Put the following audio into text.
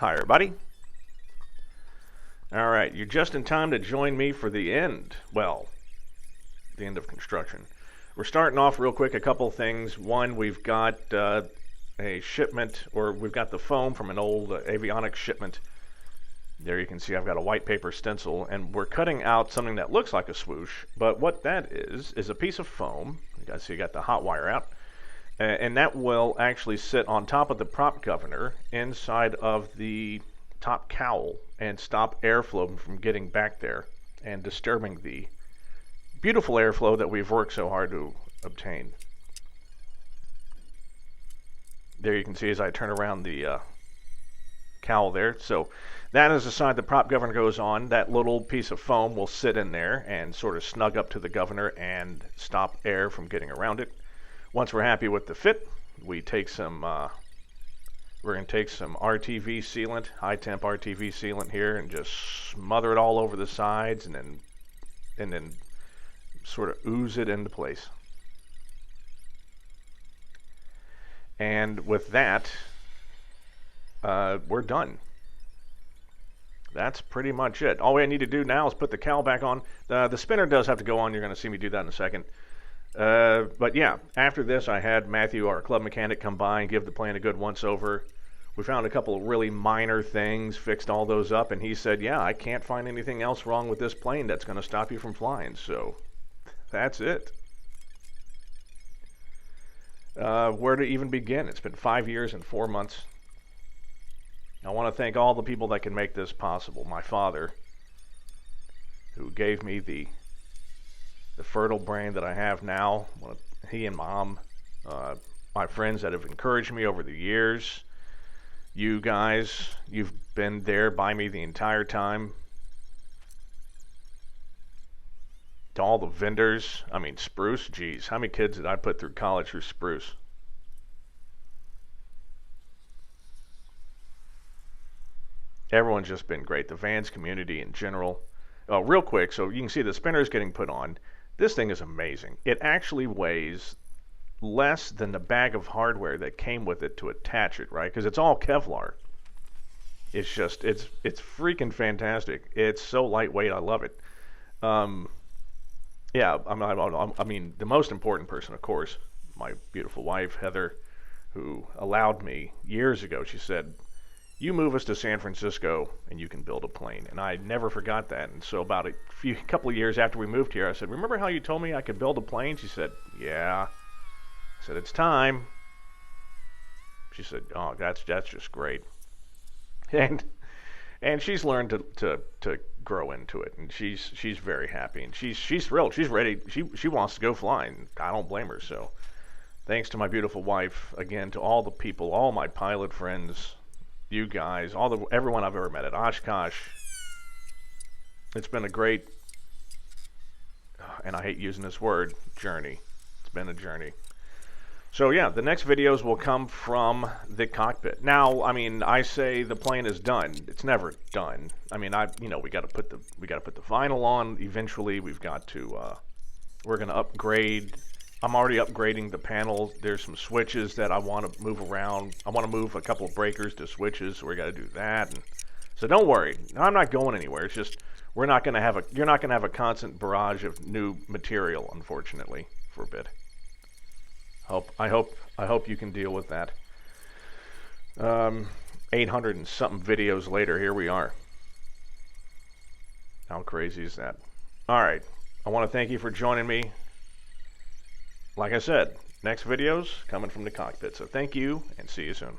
Hi, everybody. All right, you're just in time to join me for the end. Well, the end of construction. We're starting off real quick. A couple things. One, we've got a shipment, or we've got the foam from an old avionics shipment. There you can see I've got a white paper stencil, and we're cutting out something that looks like a swoosh, but what that is a piece of foam. You guys see I got the hot wire out. And that will actually sit on top of the prop governor inside of the top cowl and stop airflow from getting back there and disturbing the beautiful airflow that we've worked so hard to obtain. There you can see as I turn around the cowl there. So that is the side the prop governor goes on. That little piece of foam will sit in there and sort of snug up to the governor and stop air from getting around it. Once we're happy with the fit, we take some, we're going to take some RTV sealant, high temp RTV sealant here, and just smother it all over the sides, and then sort of ooze it into place. And with that, we're done. That's pretty much it. All we need to do now is put the cowl back on. The spinner does have to go on. You're going to see me do that in a second. But yeah, after this, I had Matthew, our club mechanic, come by and give the plane a good once-over. We found a couple of really minor things, fixed all those up, and he said, yeah, I can't find anything else wrong with this plane that's going to stop you from flying. So that's it. Where to even begin? It's been 5 years and 4 months. I want to thank all the people that can make this possible. My father, who gave me the fertile brain that I have now, he and Mom, my friends that have encouraged me over the years, you guys, you've been there by me the entire time. To all the vendors, I mean, Spruce, geez, how many kids did I put through college through Spruce? Everyone's just been great. The Vans community in general. Oh, real quick, so you can see the spinner is getting put on. This thing is amazing. It actually weighs less than the bag of hardware that came with it to attach it, right? Because it's all Kevlar. It's just, it's freaking fantastic. It's so lightweight. I love it. Yeah, I mean, the most important person, of course, my beautiful wife, Heather, who allowed me years ago. She said, you move us to San Francisco and you can build a plane. And I never forgot that. And so about a couple of years after we moved here, I said, remember how you told me I could build a plane? She said, yeah. I said, it's time. She said, oh, that's just great. And she's learned to grow into it, and she's very happy, and she's thrilled. She's ready. She wants to go flying. I don't blame her. So thanks to my beautiful wife, again, to all the people, all my pilot friends, you guys, everyone I've ever met at Oshkosh. It's been a great, and I hate using this word, journey. It's been a journey. So yeah, the next videos will come from the cockpit. Now, I mean, I say the plane is done. It's never done. I mean, we got to put the vinyl on eventually. We've got to we're going to upgrade. I'm already upgrading the panels. There's some switches that I want to move around. I want to move a couple of breakers to switches, so we got to do that. And so don't worry, I'm not going anywhere. It's just you're not going to have a constant barrage of new material, unfortunately, for a bit. I hope you can deal with that. 800 and something videos later, here we are. How crazy is that? All right, I want to thank you for joining me. Like I said, next videos coming from the cockpit. So thank you, and see you soon.